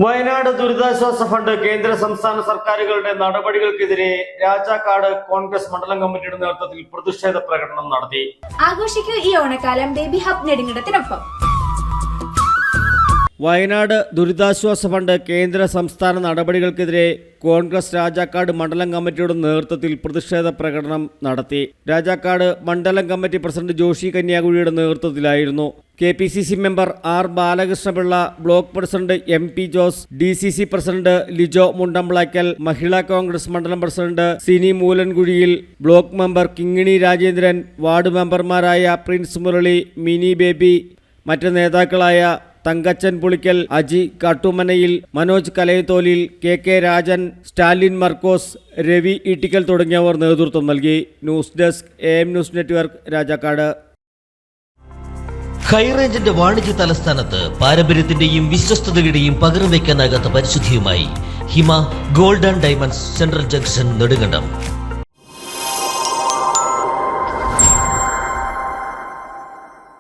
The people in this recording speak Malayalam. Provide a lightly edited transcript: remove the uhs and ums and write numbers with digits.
വയനാട് ദുരിതാശ്വാസ ഫണ്ട് കേന്ദ്ര സംസ്ഥാന സർക്കാരുകളുടെ നടപടികൾക്കെതിരെ രാജാക്കാട് കോൺഗ്രസ് മണ്ഡലം കമ്മിറ്റിയുടെ നേതൃത്വത്തിൽ പ്രതിഷേധ പ്രകടനം നടത്തി. ആഘോഷിക്കൂ ഈ ഓണക്കാലം ബേബി ഹബ് നെടുങ്കണ്ടത്തിനൊപ്പം. വയനാട് ദുരിതാശ്വാസ ഫണ്ട് കേന്ദ്ര സംസ്ഥാന നടപടികൾക്കെതിരെ കോൺഗ്രസ് രാജാക്കാട് മണ്ഡലം കമ്മിറ്റിയുടെ നേതൃത്വത്തിൽ പ്രതിഷേധ പ്രകടനം നടത്തി. രാജാക്കാട് മണ്ഡലം കമ്മിറ്റി പ്രസിഡന്റ് ജോഷി കന്യാകുഴിയുടെ നേതൃത്വത്തിലായിരുന്നു. KPCC member R Balakrishnapilla, block president MP Jose, DCC president Lijo Mundamplakkal, Mahila Congress മണ്ഡലം പ്രസിഡന്റ് സിനി മൂലൻകുഴിയിൽ, block member Kingini Rajendran, ward മെമ്പർമാരായ പ്രിൻസ് മുരളി, മിനി ബേബി, മറ്റ് നേതാക്കളായ തങ്കച്ചൻ പുളിക്കൽ, അജി കാട്ടുമനയിൽ, മനോജ് കലയത്തോലിൽ, KK രാജൻ, സ്റ്റാലിൻ മർക്കോസ്, രവി ഈട്ടിക്കൽ തുടങ്ങിയവർ നേതൃത്വം നൽകി. News desk AM news network, Rajakkad. ഹൈറേഞ്ചിന്റെ വാണിജ്യ തലസ്ഥാനത്ത് പാരമ്പര്യത്തിന്റെയും വിശ്വസ്തതയുടെയും പകരം വയ്ക്കാനാകാത്ത പരിശുദ്ധിയുമായി Hima gold and diamonds, central junction, Nedumkandam.